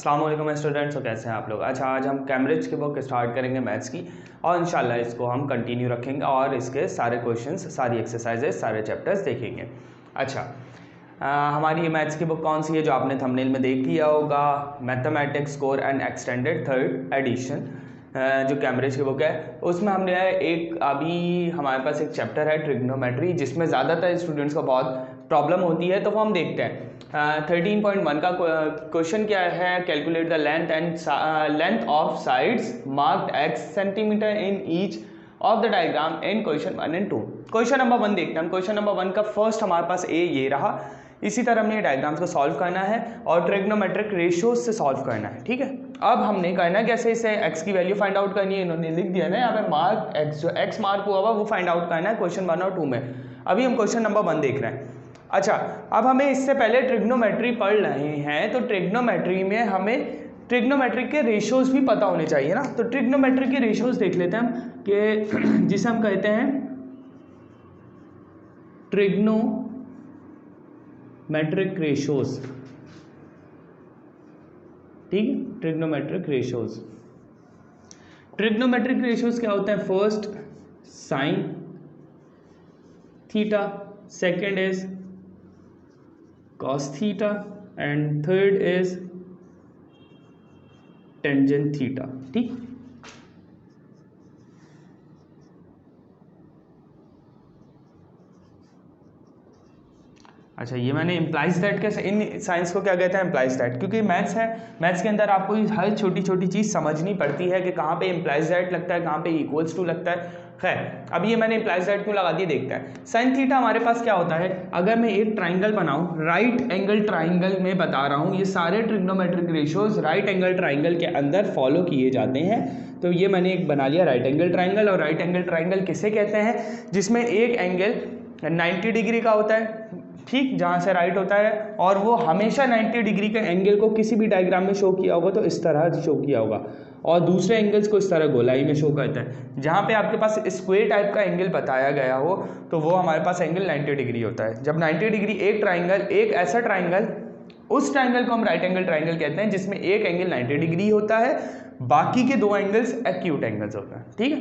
अस्सलाम वालेकुम स्टूडेंट्स, तो कैसे हैं आप लोग। अच्छा, आज हम कैम्ब्रिज की बुक स्टार्ट करेंगे मैथ्स की, और इंशाल्लाह इसको हम कंटिन्यू रखेंगे और इसके सारे क्वेश्चंस, सारी एक्सरसाइजेस, सारे चैप्टर्स देखेंगे। अच्छा, हमारी ये मैथ्स की बुक कौन सी है जो आपने थंबनेल में देख लिया होगा, mathematics core and extended third edition, जो कैम्ब्रिज की बुक है। उसमें हमने एक अभी हमारे पास एक चैप्टर है ट्रिग्नोमेट्री, जिसमें ज़्यादातर स्टूडेंट्स को बहुत प्रॉब्लम होती है, तो वो हम देखते हैं। 13.1 का क्वेश्चन क्या है, calculate the length of sides marked x centimetre in each of the diagram in question 1 and 2। Question number 1 देखते हैं हम। क्वेश्चन नंबर 1 का फर्स्ट हमारे पास ये रहा। इसी तरह हमने डायग्राम्स को सॉल्व करना है और ट्रिग्नोमेट्रिक रेशियोज से सॉल्व करना है। ठीक है, अब हमने करना है कैसे, इसे x की वैल्यू फाइंड आउट करनी है। इन्होंने लिख दिया ना यहाँ पे मार्क x, जो x मार्क हुआ हुआ वो फाइंड आउट करना है क्वेश्चन 1 और 2 में। अभी हम क्वेश्चन नंबर 1 देख रहे हैं। अच्छा, अब हमें इससे पहले ट्रिग्नोमेट्री पढ़ रहे हैं, तो ट्रिग्नोमेट्री में हमें ट्रिग्नोमेट्री के रेशियोज भी पता होने चाहिए ना। तो ट्रिग्नोमेट्री के रेशियोज देख लेते हैं हम, कि जिसे हम कहते हैं ट्रिग्नोमेट्रिक रेशियोज। ठीक है, ट्रिग्नोमेट्रिक रेशियोज। ट्रिग्नोमेट्रिक रेशियोज क्या होते हैं? First sine theta, second is cos theta and third is tangent theta। ठीक, अच्छा, ये मैंने इम्प्लाइज दैट के, इन साइंस को क्या कहते हैं? इम्प्लाइज दैट, क्योंकि मैथ्स है, मैथ्स के अंदर आपको हर छोटी छोटी चीज़ समझनी पड़ती है कि कहाँ पे इम्प्लाइज दैट लगता है, कहाँ पे इक्वल्स टू लगता है। खैर, अब ये मैंने इम्प्लाइज दैट क्यों लगा दिए, देखते हैं। साइन थीटा हमारे पास क्या होता है, अगर मैं एक ट्राइंगल बनाऊं, राइट एंगल ट्राइंगल में बता रहा हूँ, ये सारे trigonometric ratios right angle triangle के अंदर फॉलो किए जाते हैं। तो ये मैंने एक बना लिया राइट एंगल ट्राइंगल। और राइट एंगल ट्राइंगल किसे कहते हैं? जिसमें एक एंगल 90 डिग्री का होता है, ठीक, जहाँ से राइट होता है, और वो हमेशा 90 डिग्री के एंगल को किसी भी डायग्राम में शो किया होगा तो इस तरह शो किया होगा, और दूसरे एंगल्स को इस तरह गोलाई में शो करता है। जहाँ पे आपके पास स्क्वायर टाइप का एंगल बताया गया हो तो वो हमारे पास एंगल 90 डिग्री होता है। जब 90 डिग्री एक ट्राइंगल, एक ऐसा ट्राइंगल, उस ट्राइंगल को हम राइट एंगल ट्राइंगल कहते हैं, जिसमें एक एंगल 90 डिग्री होता है, बाकी के दो एंगल्स एक्यूट एंगल्स होते हैं। ठीक है,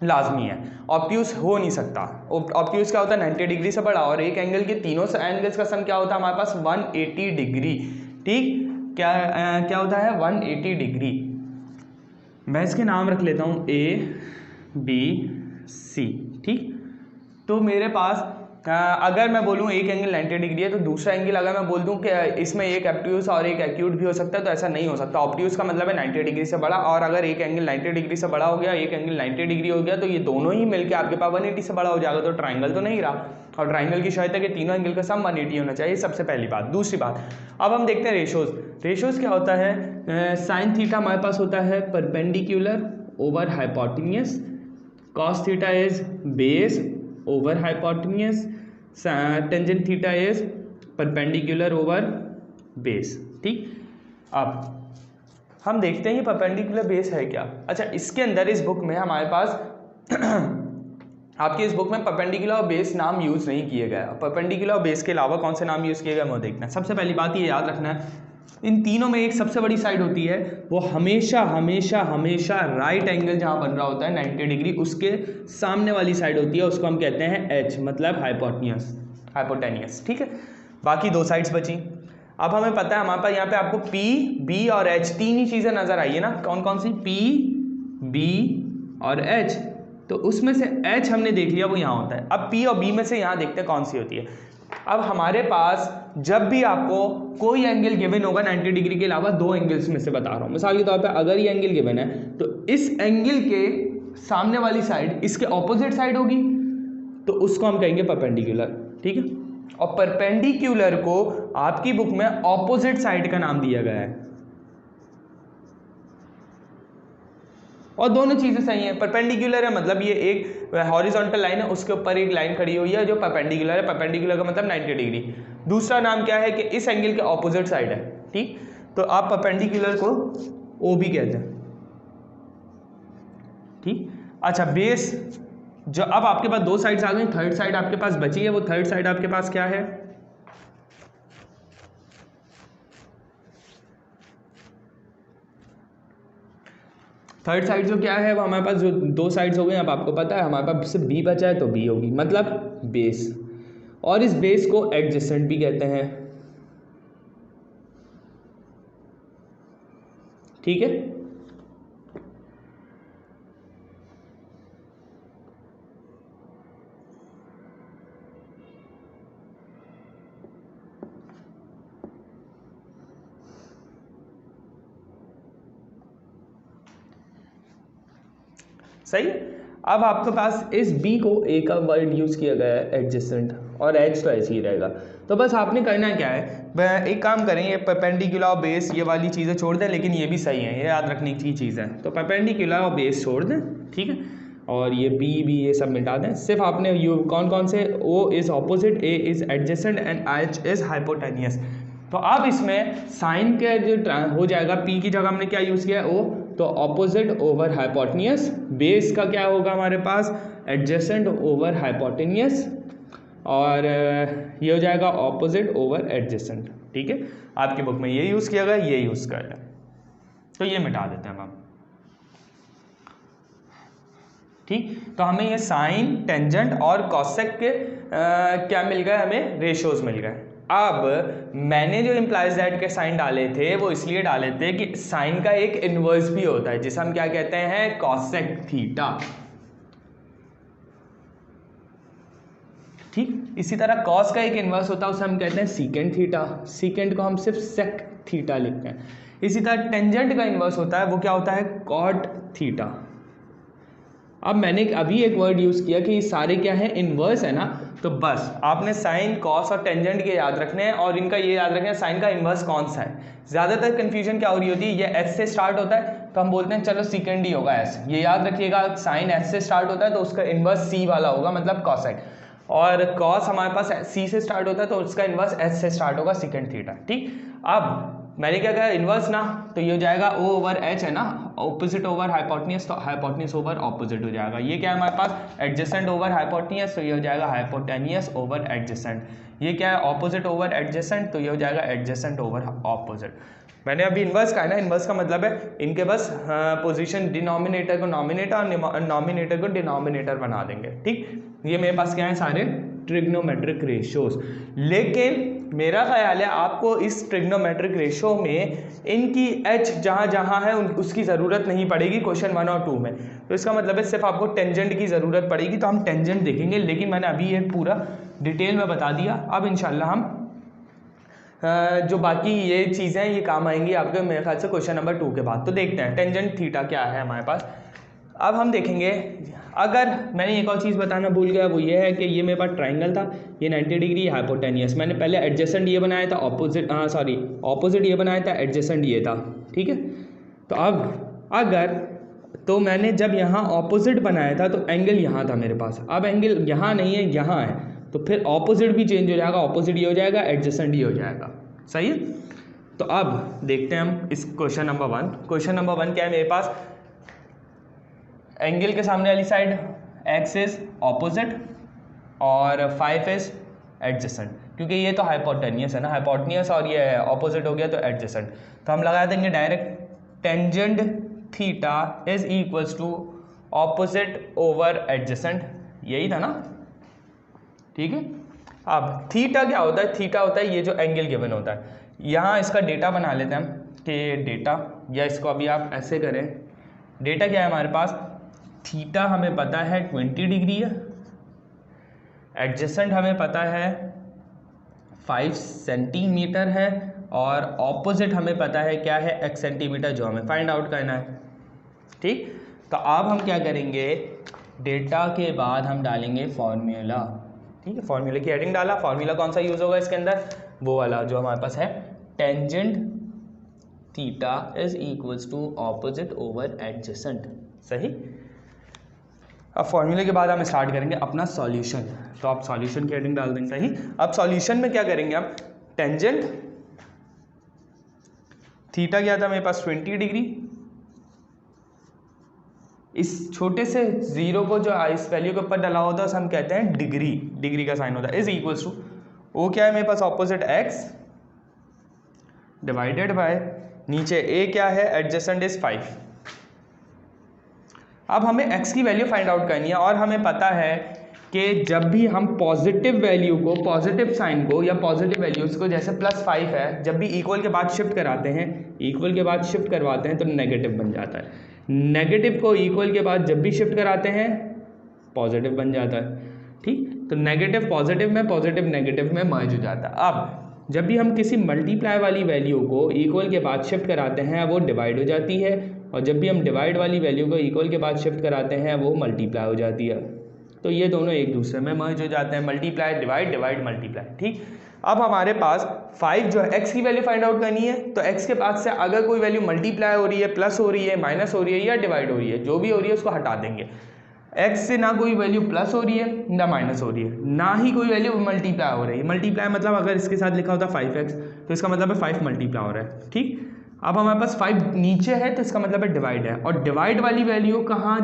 लाजमी है, ऑब्ट्यूस हो नहीं सकता। ऑब्ट्यूस क्या होता है? 90 डिग्री से बड़ा, और एक एंगल के तीनों एंगल्स का सम क्या होता है हमारे पास? 180 डिग्री। ठीक, क्या होता है? 180 डिग्री। मैं इसके नाम रख लेता हूँ ABC। ठीक, तो मेरे पास अगर मैं बोलूँ एक एंगल 90 डिग्री है, तो दूसरा एंगल अगर मैं बोल दूँ कि इसमें एक ऑब्ट्यूस और एक एक्यूट भी हो सकता है, तो ऐसा नहीं हो सकता। ऑब्ट्यूस का मतलब है 90 डिग्री से बड़ा, और अगर एक एंगल 90 डिग्री से बड़ा हो गया, एक एंगल 90 डिग्री हो गया, तो ये दोनों ही मिलकर आपके पास 180 से बड़ा हो जाएगा, तो ट्राइंगल तो नहीं रहा। और ट्राइंगल की शर्त है कि तीनों एंगल का सम 180 होना चाहिए, सबसे पहली बात। दूसरी बात, अब हम देखते हैं रेशियोज। रेशियोज क्या होता है? साइन थीटा हमारे पास होता है perpendicular over hypotenuse, cos theta is base over hypotenuse, tangent theta is perpendicular over base. ठीक, अब हम देखते हैं ये परपेंडिकुलर बेस है क्या। अच्छा, इसके अंदर इस बुक में हमारे पास आपकी इस बुक में परपेंडिकुलर और बेस नाम यूज नहीं किए गए। परपेंडिकुलर और बेस के अलावा कौन से नाम यूज किए गए वो देखना है। सबसे पहली बात ये याद रखना है, इन तीनों में एक सबसे बड़ी साइड होती है, वो हमेशा हमेशा हमेशा राइट एंगल जहाँ बन रहा होता है 90 डिग्री, उसके सामने वाली साइड होती है, उसको हम कहते हैं H, मतलब हाइपोटेन्यूस। ठीक है, बाकी दो साइड्स बची। अब हमें पता है हमारे पास यहाँ पे आपको P, B और H तीन ही चीज़ें नजर आई है ना। कौन कौन सी? P, B और H। तो उसमें से H हमने देख लिया, वो यहाँ होता है। अब P और B में से यहाँ देखते हैं कौन सी होती है। अब हमारे पास जब भी आपको कोई एंगल गिवन होगा 90 डिग्री के अलावा, दो एंगल्स में से बता रहा हूँ, मिसाल के तौर पे अगर ये एंगल गिवन है, तो इस एंगल के सामने वाली साइड इसके ऑपोजिट साइड होगी, तो उसको हम कहेंगे परपेंडिकुलर। ठीक है, और परपेंडिकुलर को आपकी बुक में ऑपोजिट साइड का नाम दिया गया है, और दोनों चीज़ें सही हैं। परपेंडिकुलर है मतलब ये एक हॉरिजॉन्टल लाइन है, उसके ऊपर एक लाइन खड़ी हुई है जो परपेंडिकुलर है। परपेंडिकुलर का मतलब 90 डिग्री। दूसरा नाम क्या है कि इस एंगल के ऑपोजिट साइड है। ठीक, तो आप परपेंडिकुलर को OB कहते हैं। ठीक, अच्छा, बेस, जो अब आपके पास दो साइड्स आ गई, थर्ड साइड आपके पास बची है। वो थर्ड साइड आपके पास क्या है? थर्ड साइड जो क्या है वो हमारे पास जो दो साइड्स हो गए, अब आपको पता है हमारे पास सिर्फ बी बचा है तो बी होगी, मतलब बेस, और इस बेस को एडजेसेंट भी कहते हैं। ठीक है, सही। अब आपके पास इस बी को ए का वर्ड यूज किया गया है एडजेसेंट, और एच तो ऐसे ही रहेगा। तो बस आपने करना क्या है, एक काम करें, ये परपेंडिकुलर और बेस ये वाली चीज़ें छोड़ दें, लेकिन ये भी सही है, ये याद रखने की चीज़ है। तो परपेंडिकुलर और बेस छोड़ दें, ठीक है, और ये बी भी ये सब मिटा दें। सिर्फ आपने यू कौन कौन से, O is opposite, A is adjacent and H is hypotenuse. तो अब इसमें साइन के जो हो जाएगा, पी की जगह हमने क्या यूज़ किया है, ओ, तो ऑपोजिट ओवर हाइपोटेनियस। बेस का क्या होगा हमारे पास, एडजेसेंट ओवर हाइपोटेनियस, और ये हो जाएगा ऑपोजिट ओवर एडजेसेंट। ठीक है, आपकी बुक में ये यूज़ किया गया, ये यूज़ कर लें, तो ये मिटा देते हैं हम। ठीक, तो हमें ये साइन, टेंजेंट और कॉसेक के क्या मिल गए, हमें रेशियोज मिल गए। अब मैंने जो इम्प्लाइज दैट के साइन डाले थे वो इसलिए डाले थे कि साइन का एक इन्वर्स भी होता है जिसे हम क्या कहते हैं, कॉसेक थीटा। ठीक, इसी तरह कॉस का एक इन्वर्स होता है, उसे हम कहते हैं सीकेंट थीटा। सीकेंट को हम सिर्फ सेक थीटा लिखते हैं। इसी तरह टेंजेंट का इन्वर्स होता है, वो क्या होता है, कॉट थीटा। अब मैंने अभी एक वर्ड यूज़ किया कि ये सारे क्या है, इन्वर्स है ना, तो बस आपने साइन, कॉस और टेंजेंट के याद रखने हैं, और इनका ये याद रखना है साइन का इन्वर्स कौन सा है। ज़्यादातर कन्फ्यूजन क्या हो रही होती है, ये एस से स्टार्ट होता है तो हम बोलते हैं चलो सीकेंड ही होगा एस, ये याद रखिएगा। साइन एस से स्टार्ट होता है तो उसका इन्वर्स सी वाला होगा, मतलब कॉसेक, और कॉस हमारे पास सी से स्टार्ट होता है तो उसका इन्वर्स एस से स्टार्ट होगा, सीकेंड थीटा। ठीक, अब मैंने क्या कहा, इन्वर्स ना, तो ये हो जाएगा ओ ओवर एच है ना, ऑपोजिट ओवर हाइपोटेनियस, तो हाइपोटेनियस ओवर ऑपोजिट हो जाएगा। ये क्या है हमारे पास, एडजेसेंट ओवर हाइपोटेनियस, तो ये हो जाएगा हाइपोटेनियस ओवर एडजेसेंट। ये क्या है, ऑपोजिट ओवर एडजेसेंट, तो ये हो जाएगा एडजेसेंट ओवर ऑपोजिट। मैंने अभी इन्वर्स का है ना, इन्वर्स का मतलब है इनके बस पोजीशन, डिनोमिनेटर को नॉमिनेटर और नॉमिनेटर को डिनोमिनेटर बना देंगे। ठीक, ये मेरे पास क्या है, सारे ट्रिग्नोमेट्रिक रेशियोज। लेकिन मेरा ख्याल है आपको इस ट्रिग्नोमेट्रिक रेशियो में इनकी एच जहाँ जहाँ है उसकी ज़रूरत नहीं पड़ेगी क्वेश्चन 1 और 2 में। तो इसका मतलब है सिर्फ आपको टेंजेंट की ज़रूरत पड़ेगी, तो हम टेंजेंट देखेंगे, लेकिन मैंने अभी ये पूरा डिटेल में बता दिया। अब इंशाल्लाह हम जो बाकी ये चीज़ें हैं ये काम आएंगी आपके मेरे ख्याल से क्वेश्चन नंबर 2 के बाद। तो देखते हैं टेंजेंट थीटा क्या है हमारे पास। अब हम देखेंगे, अगर मैंने एक और चीज़ बताना भूल गया, वो ये है कि ये मेरे पास ट्राइंगल था, ये 90 डिग्री हाइपोटेनियस, मैंने पहले एडजेसेंट ये बनाया था, ऑपोजिट ये बनाया था, एडजेसेंट ये था। ठीक है, तो अब अगर तो मैंने जब यहाँ ऑपोजिट बनाया था तो एंगल यहाँ था मेरे पास, अब एंगल यहाँ नहीं है, यहाँ है, तो फिर ऑपोजिट भी चेंज हो जाएगा, ऑपोजिट ये हो जाएगा, एडजेसेंट ये हो जाएगा। सही है, तो अब देखते हैं हम इस क्वेश्चन नंबर 1। क्वेश्चन नंबर 1 क्या है मेरे पास, एंगल के सामने वाली साइड x इज ऑपोजिट और 5 इज एडजेसेंट, क्योंकि ये तो हाइपोटेनियस है ना, हाइपोटेनियस और ये ऑपोजिट हो गया तो एडजेसेंट। तो हम लगा देंगे direct, tangent theta is equals to opposite over adjacent, यही था ना। ठीक है, अब थीटा क्या होता है, थीटा होता है ये जो एंगल गिवन होता है। यहाँ इसका डेटा बना लेते हैं हम कि डेटा, या इसको अभी आप ऐसे करें, डेटा क्या है हमारे पास, थीटा हमें पता है 20 डिग्री है, एडजेसेंट हमें पता है 5 सेंटीमीटर है, और ऑपोजिट हमें पता है क्या है, x सेंटीमीटर, जो हमें फाइंड आउट करना है। ठीक, तो अब हम क्या करेंगे, डेटा के बाद हम डालेंगे फॉर्मूला। ठीक है, फॉर्मूले की हेडिंग डाला, फॉर्मूला कौन सा यूज होगा इसके अंदर, वो वाला जो हमारे पास है, tangent theta is equals to opposite over adjacent. सही, अब फॉर्मूले के बाद हम स्टार्ट करेंगे अपना सॉल्यूशन, तो आप सॉल्यूशन की हेडिंग डाल देंगे। सही, अब सॉल्यूशन में क्या करेंगे हम, टेंजेंट थीटा क्या था मेरे पास 20 डिग्री, इस छोटे से जीरो को जो इस वैल्यू के ऊपर डला होता है उसे हम कहते हैं डिग्री, डिग्री का साइन होता है, इज इक्वल्स टू, वो क्या है मेरे पास ऑपोजिट x डिवाइडेड बाय नीचे a क्या है, एडजेसेंट इज 5, अब हमें x की वैल्यू फाइंड आउट करनी है और हमें पता है कि जब भी हम पॉजिटिव वैल्यू को, पॉजिटिव साइन को या पॉजिटिव वैल्यूज़ को, जैसे +5 है, जब भी इक्वल के बाद शिफ्ट कराते हैं, इक्वल के बाद शिफ्ट करवाते हैं तो नेगेटिव बन जाता है। नेगेटिव को इक्वल के बाद जब भी शिफ्ट कराते हैं पॉजिटिव बन जाता है। ठीक, तो नेगेटिव पॉजिटिव में, पॉजिटिव नेगेटिव में मर्ज हो जाता है। अब जब भी हम किसी मल्टीप्लाई वाली वैल्यू को इक्वल के बाद शिफ्ट कराते हैं वो डिवाइड हो जाती है, और जब भी हम डिवाइड वाली वैल्यू को इक्वल के बाद शिफ्ट कराते हैं वो मल्टीप्लाई हो जाती है। तो ये दोनों एक दूसरे में मर्ज हो जाते हैं, मल्टीप्लाई डिवाइड, डिवाइड मल्टीप्लाई। ठीक, अब हमारे पास 5 जो है x की वैल्यू फाइंड आउट करनी है, तो x के पास से अगर कोई वैल्यू मल्टीप्लाई हो रही है, प्लस हो रही है, माइनस हो रही है या डिवाइड हो रही है, जो भी हो रही है उसको हटा देंगे। x से ना कोई वैल्यू प्लस हो रही है ना माइनस हो रही है, ना ही कोई वैल्यू मल्टीप्लाई हो रही है। मल्टीप्लाई मतलब अगर इसके साथ लिखा होता 5x तो इसका मतलब है 5 मल्टीप्लाई हो रहा है। ठीक, अब हमारे पास 5 नीचे है तो इसका मतलब है डिवाइड है, और डिवाइड वाली वैल्यू कहाँ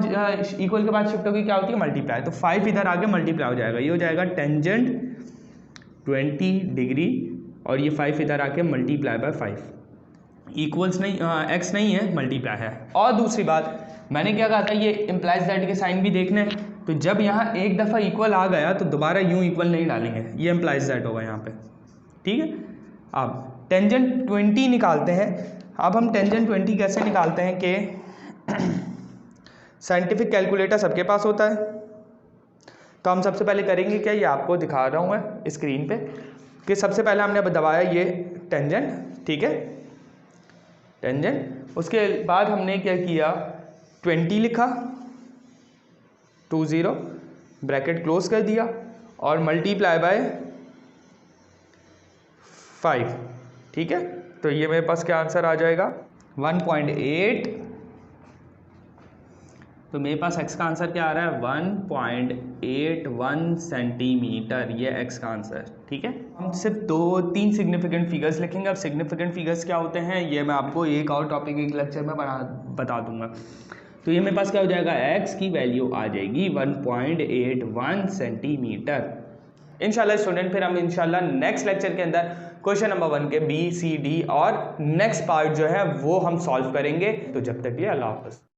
इक्वल के बाद शिफ्ट होगी, क्या होती है, मल्टीप्लाई। तो 5 इधर आगे मल्टीप्लाई हो जाएगा, ये हो जाएगा टेंजेंट 20 डिग्री, और ये 5 इधर आके मल्टीप्लाई बाय 5 इक्वल्स नहीं, x नहीं है, मल्टीप्लाई है। और दूसरी बात मैंने क्या कहा था, ये इम्प्लाइज दैट के साइन भी देखने हैं, तो जब यहाँ एक दफ़ा इक्वल आ गया तो दोबारा यूँ इक्वल नहीं डालेंगे, ये इम्प्लाइज दैट होगा यहाँ पे। ठीक है, अब टेंजेंट 20 निकालते हैं। अब हम टेंजेंट 20 कैसे निकालते हैं कि साइंटिफिक कैलकुलेटर सबके पास होता है, तो हम सबसे पहले करेंगे क्या, ये आपको दिखा रहा हूँ मैं स्क्रीन पे, कि सबसे पहले हमने दबाया ये टेंजेंट, ठीक है, टेंजेंट। उसके बाद हमने क्या किया, 20 लिखा, 20 ब्रैकेट क्लोज कर दिया, और मल्टीप्लाई बाय 5। ठीक है, तो ये मेरे पास क्या आंसर आ जाएगा, 1.8। तो मेरे पास x का आंसर क्या आ रहा है, 1.81 सेंटीमीटर, ये x का आंसर। ठीक है, हम सिर्फ 2-3 सिग्निफिकेंट फिगर्स लिखेंगे। अब सिग्निफिकेंट फिगर्स क्या होते हैं ये मैं आपको एक और टॉपिक एक लेक्चर में बता दूंगा। तो ये मेरे पास क्या हो जाएगा, x की वैल्यू आ जाएगी 1.81 सेंटीमीटर। इंशाल्लाह स्टूडेंट, फिर हम इंशाल्लाह नेक्स्ट लेक्चर के अंदर क्वेश्चन नंबर 1 के B, C, D और नेक्स्ट पार्ट जो है वो हम सॉल्व करेंगे। तो जब तक ये अल्लाह हाफ़िज़।